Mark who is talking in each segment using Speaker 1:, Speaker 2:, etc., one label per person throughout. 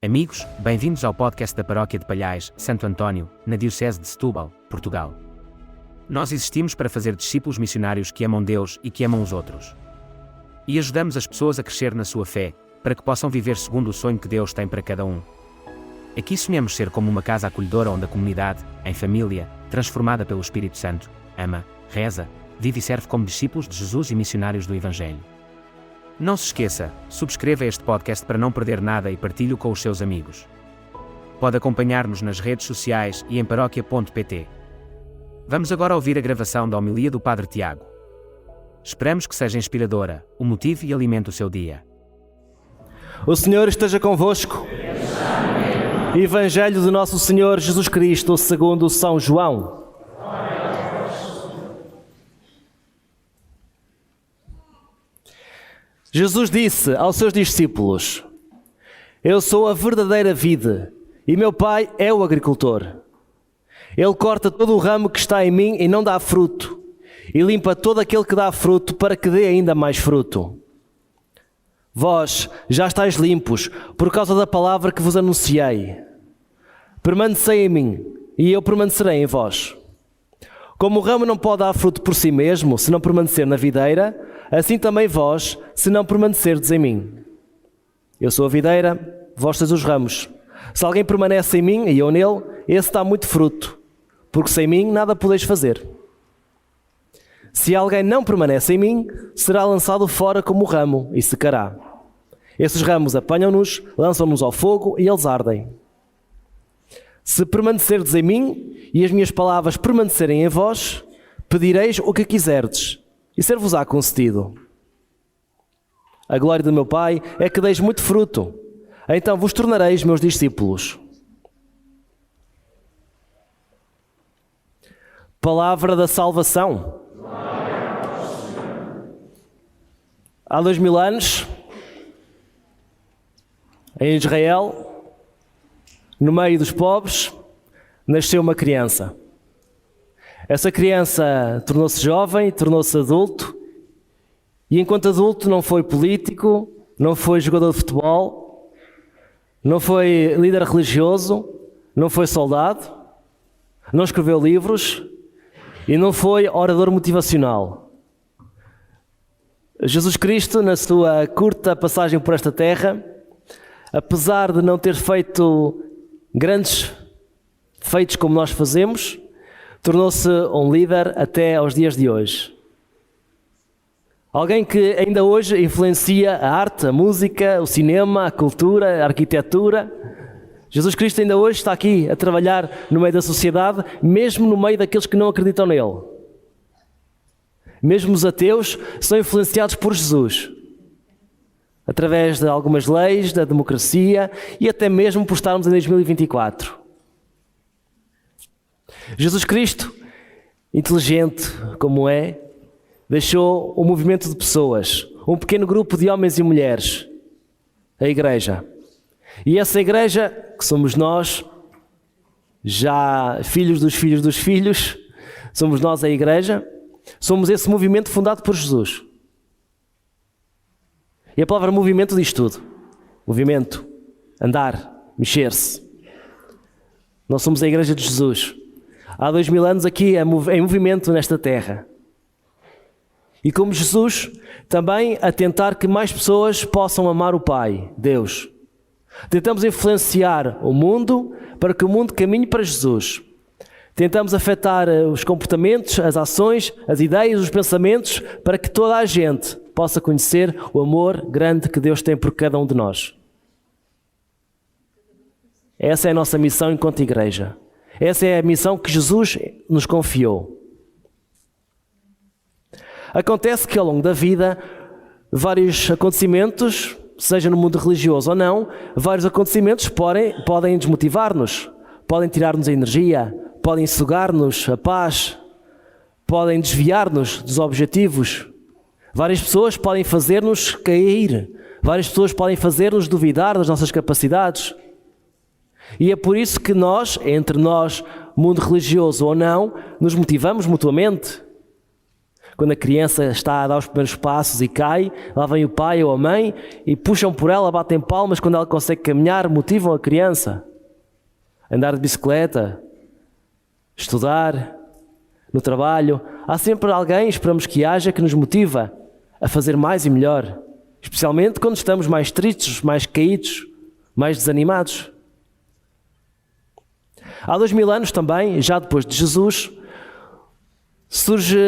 Speaker 1: Amigos, bem-vindos ao podcast da Paróquia de Palhais, Santo António, na Diocese de Setúbal, Portugal. Nós existimos para fazer discípulos missionários que amam Deus e que amam os outros. E ajudamos as pessoas a crescer na sua fé, para que possam viver segundo o sonho que Deus tem para cada um. Aqui sonhamos ser como uma casa acolhedora onde a comunidade, em família, transformada pelo Espírito Santo, ama, reza, vive e serve como discípulos de Jesus e missionários do Evangelho. Não se esqueça, subscreva este podcast para não perder nada e partilhe-o com os seus amigos. Pode acompanhar-nos nas redes sociais e em paróquia.pt. Vamos agora ouvir a gravação da homilia do Padre Tiago. Esperamos que seja inspiradora, o motive e alimente o seu dia.
Speaker 2: O Senhor esteja convosco. Evangelho de Nosso Senhor Jesus Cristo, segundo São João. Jesus disse aos seus discípulos: Eu sou a verdadeira vide, e meu Pai é o agricultor. Ele corta todo o ramo que está em mim e não dá fruto, e limpa todo aquele que dá fruto para que dê ainda mais fruto. Vós já estáis limpos por causa da palavra que vos anunciei. Permanecei em mim, e eu permanecerei em vós. Como o ramo não pode dar fruto por si mesmo, se não permanecer na videira, assim também vós, se não permanecerdes em mim. Eu sou a videira, vós sois os ramos. Se alguém permanece em mim e eu nele, esse dá muito fruto, porque sem mim nada podeis fazer. Se alguém não permanece em mim, será lançado fora como o ramo e secará. Esses ramos apanham-nos, lançam-nos ao fogo e eles ardem. Se permanecerdes em mim e as minhas palavras permanecerem em vós, pedireis o que quiserdes e ser-vos-á concedido. A glória do meu Pai é que deis muito fruto, então vos tornareis meus discípulos. Palavra da salvação. Há 2000 anos, em Israel, no meio dos pobres, nasceu uma criança. Essa criança tornou-se jovem, tornou-se adulto, e enquanto adulto não foi político, não foi jogador de futebol, não foi líder religioso, não foi soldado, não escreveu livros e não foi orador motivacional. Jesus Cristo, na sua curta passagem por esta terra, apesar de não ter feito grandes feitos como nós fazemos, tornou-se um líder até aos dias de hoje. Alguém que ainda hoje influencia a arte, a música, o cinema, a cultura, a arquitetura. Jesus Cristo ainda hoje está aqui a trabalhar no meio da sociedade, mesmo no meio daqueles que não acreditam nele. Mesmo os ateus são influenciados por Jesus, através de algumas leis, da democracia e até mesmo por estarmos em 2024. Jesus Cristo, inteligente como é, deixou um movimento de pessoas, um pequeno grupo de homens e mulheres, a Igreja. E essa Igreja, que somos nós, já filhos dos filhos dos filhos, somos nós a Igreja, somos esse movimento fundado por Jesus. E a palavra movimento diz tudo. Movimento, andar, mexer-se. Nós somos a Igreja de Jesus. Há 2000 anos aqui em movimento nesta terra. E como Jesus, também a tentar que mais pessoas possam amar o Pai, Deus. Tentamos influenciar o mundo para que o mundo caminhe para Jesus. Tentamos afetar os comportamentos, as ações, as ideias, os pensamentos, para que toda a gente possa conhecer o amor grande que Deus tem por cada um de nós. Essa é a nossa missão enquanto Igreja. Essa é a missão que Jesus nos confiou. Acontece que ao longo da vida, vários acontecimentos, seja no mundo religioso ou não, vários acontecimentos podem desmotivar-nos, podem tirar-nos a energia, podem sugar-nos a paz, podem desviar-nos dos objetivos. Várias pessoas podem fazer-nos cair, várias pessoas podem fazer-nos duvidar das nossas capacidades. E é por isso que nós, entre nós, mundo religioso ou não, nos motivamos mutuamente. quando a criança está a dar os primeiros passos e cai, lá vem o pai ou a mãe e puxam por ela, batem palmas quando ela consegue caminhar, motivam a criança. Andar de bicicleta, estudar, no trabalho, há sempre alguém, esperamos que haja, que nos motiva a fazer mais e melhor, especialmente quando estamos mais tristes, mais caídos, mais desanimados. Há 2000 anos também, já depois de Jesus, surge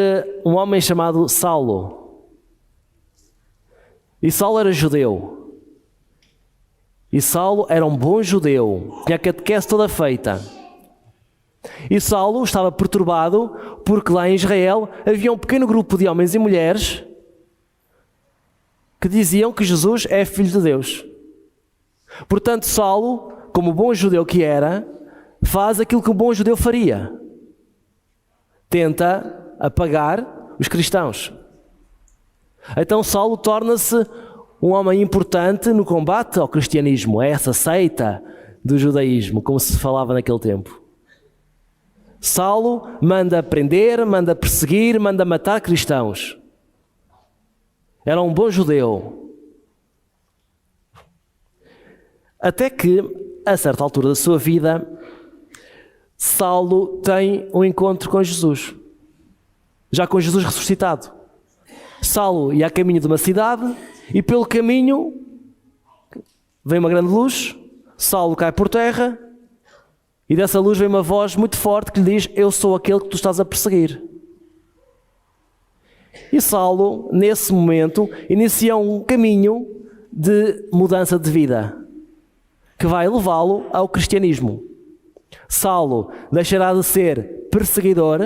Speaker 2: um homem chamado Saulo. E Saulo era judeu. E Saulo era um bom judeu, tinha a catequese toda feita. E Saulo estava perturbado porque lá em Israel havia um pequeno grupo de homens e mulheres que diziam que Jesus é filho de Deus. Portanto, Saulo, como bom judeu que era, faz aquilo que um bom judeu faria. Tenta apagar os cristãos. Então Saulo torna-se um homem importante no combate ao cristianismo, a essa seita do judaísmo, como se falava naquele tempo. Saulo manda prender, manda perseguir, manda matar cristãos. Era um bom judeu. Até que, a certa altura da sua vida, Saulo tem um encontro com Jesus. Já com Jesus ressuscitado. Saulo ia a caminho de uma cidade e pelo caminho vem uma grande luz, Saulo cai por terra e dessa luz vem uma voz muito forte que lhe diz: eu sou aquele que tu estás a perseguir. E Saulo, nesse momento, inicia um caminho de mudança de vida que vai levá-lo ao cristianismo. Saulo deixará de ser perseguidor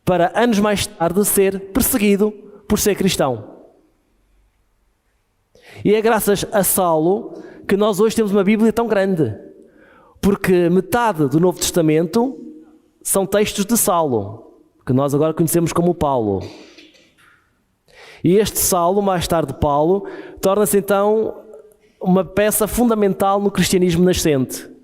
Speaker 2: para anos mais tarde ser perseguido por ser cristão. E é graças a Saulo que nós hoje temos uma Bíblia tão grande, porque metade do Novo Testamento são textos de Saulo, que nós agora conhecemos como Paulo. E este Saulo, mais tarde Paulo, torna-se então uma peça fundamental no cristianismo nascente.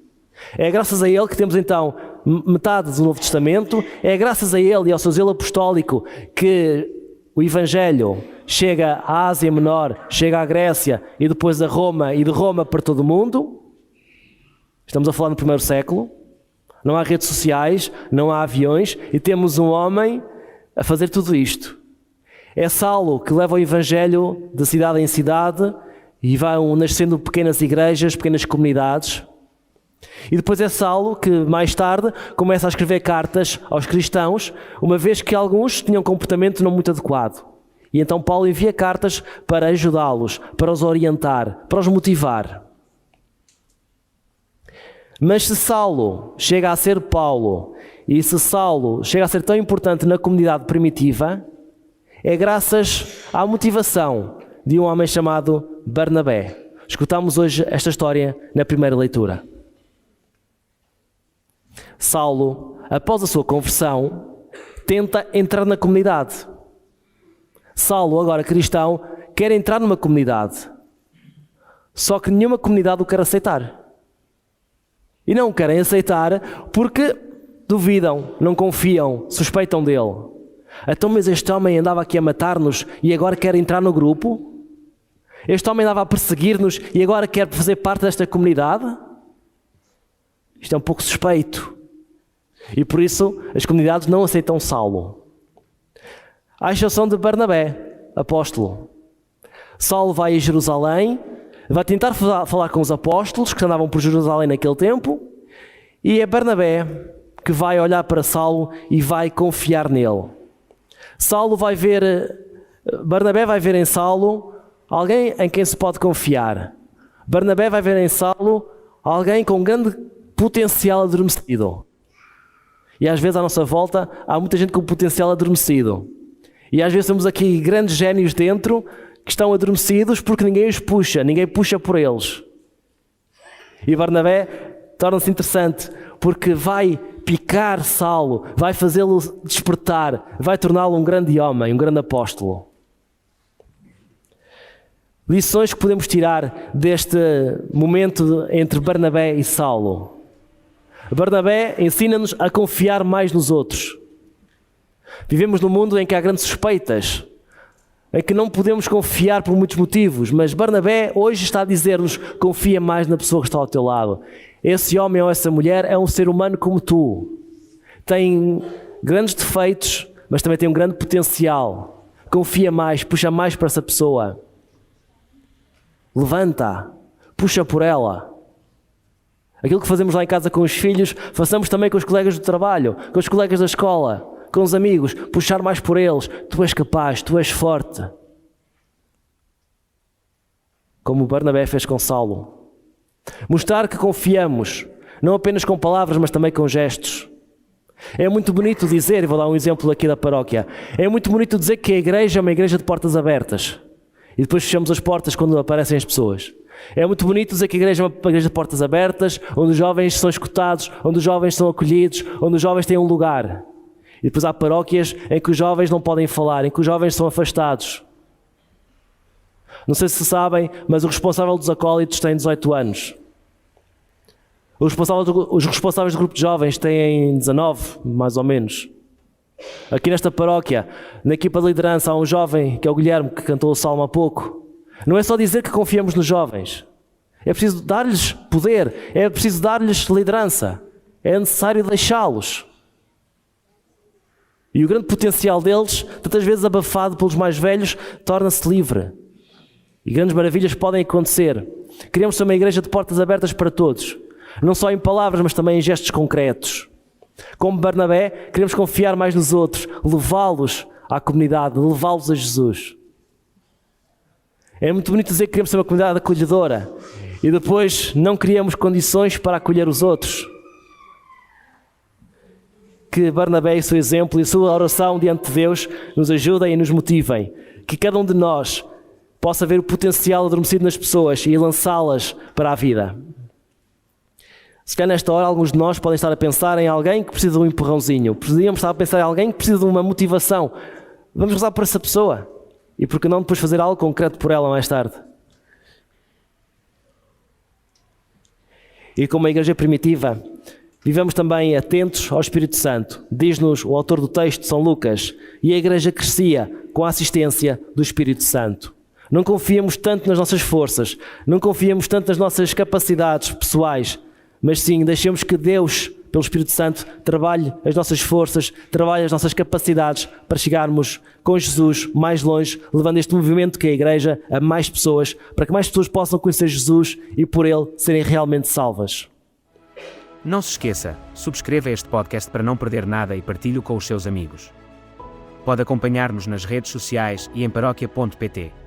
Speaker 2: É graças a ele que temos então metade do Novo Testamento, é graças a ele e ao seu zelo apostólico que o Evangelho chega à Ásia Menor, chega à Grécia e depois a Roma e de Roma para todo o mundo. Estamos a falar no primeiro século. Não há redes sociais, não há aviões e temos um homem a fazer tudo isto. É Saulo que leva o Evangelho de cidade em cidade e vão nascendo pequenas igrejas, pequenas comunidades. E depois é Saulo que mais tarde começa a escrever cartas aos cristãos, uma vez que alguns tinham um comportamento não muito adequado. E então Paulo envia cartas para ajudá-los, para os orientar, para os motivar. Mas se Saulo chega a ser Paulo, e se Saulo chega a ser tão importante na comunidade primitiva, é graças à motivação de um homem chamado Barnabé. Escutamos hoje esta história na primeira leitura. Saulo, após a sua conversão, tenta entrar na comunidade. Saulo, agora cristão, quer entrar numa comunidade. Só que nenhuma comunidade o quer aceitar. E não o querem aceitar porque duvidam, não confiam, suspeitam dele. Então, mas este homem andava aqui a matar-nos e agora quer entrar no grupo? Este homem andava a perseguir-nos e agora quer fazer parte desta comunidade? Isto é um pouco suspeito. E por isso as comunidades não aceitam Saulo. À exceção de Barnabé, apóstolo. Saulo vai a Jerusalém, vai tentar falar com os apóstolos que andavam por Jerusalém naquele tempo, e é Barnabé que vai olhar para Saulo e vai confiar nele. Barnabé vai ver em Saulo alguém em quem se pode confiar. Barnabé vai ver em Saulo alguém com grande potencial adormecido. E às vezes à nossa volta há muita gente com potencial adormecido. E às vezes temos aqui grandes génios dentro que estão adormecidos porque ninguém os puxa, ninguém puxa por eles. E Barnabé torna-se interessante porque vai picar Saulo, vai fazê-lo despertar, vai torná-lo um grande homem, um grande apóstolo. Lições que podemos tirar deste momento entre Barnabé e Saulo. Barnabé ensina-nos a confiar mais nos outros. Vivemos num mundo em que há grandes suspeitas, em que não podemos confiar por muitos motivos, mas Barnabé hoje está a dizer-nos: confia mais na pessoa que está ao teu lado. Esse homem ou essa mulher é um ser humano como tu. Tem grandes defeitos, mas também tem um grande potencial. Confia mais, puxa mais para essa pessoa. Levanta, puxa por ela. Aquilo que fazemos lá em casa com os filhos, façamos também com os colegas do trabalho, com os colegas da escola, com os amigos, puxar mais por eles. Tu és capaz, tu és forte. Como Barnabé fez com Saulo. Mostrar que confiamos, não apenas com palavras, mas também com gestos. É muito bonito dizer, e vou dar um exemplo aqui da paróquia, é muito bonito dizer que a igreja é uma igreja de portas abertas. E depois fechamos as portas quando aparecem as pessoas. É muito bonito dizer que a igreja é uma igreja de portas abertas, onde os jovens são escutados, onde os jovens são acolhidos, onde os jovens têm um lugar. E depois há paróquias em que os jovens não podem falar, em que os jovens são afastados. Não sei se sabem, mas o responsável dos acólitos tem 18 anos. Os responsáveis do grupo de jovens têm 19, mais ou menos. Aqui nesta paróquia, na equipa de liderança, há um jovem, que é o Guilherme, que cantou o salmo há pouco. Não é só dizer que confiamos nos jovens. É preciso dar-lhes poder, é preciso dar-lhes liderança. É necessário deixá-los. E o grande potencial deles, tantas vezes abafado pelos mais velhos, torna-se livre. E grandes maravilhas podem acontecer. Queremos ser uma igreja de portas abertas para todos. Não só em palavras, mas também em gestos concretos. Como Barnabé, queremos confiar mais nos outros, levá-los à comunidade, levá-los a Jesus. É muito bonito dizer que queremos ser uma comunidade acolhedora e depois não criamos condições para acolher os outros. Que Barnabé e o seu exemplo e a sua oração diante de Deus nos ajudem e nos motivem. Que cada um de nós possa ver o potencial adormecido nas pessoas e lançá-las para a vida. Se calhar nesta hora alguns de nós podem estar a pensar em alguém que precisa de um empurrãozinho. Podíamos estar a pensar em alguém que precisa de uma motivação. Vamos rezar por essa pessoa. E por que não depois fazer algo concreto por ela mais tarde? E como a igreja primitiva, vivemos também atentos ao Espírito Santo. Diz-nos o autor do texto, São Lucas, e a igreja crescia com a assistência do Espírito Santo. Não confiamos tanto nas nossas forças, não confiamos tanto nas nossas capacidades pessoais, mas sim, deixemos que Deus, pelo Espírito Santo, trabalhe as nossas forças, trabalhe as nossas capacidades para chegarmos com Jesus mais longe, levando este movimento que é a igreja a mais pessoas, para que mais pessoas possam conhecer Jesus e por Ele serem realmente salvas.
Speaker 1: Não se esqueça, subscreva este podcast para não perder nada e partilhe-o com os seus amigos. Pode acompanhar-nos nas redes sociais e em paróquia.pt.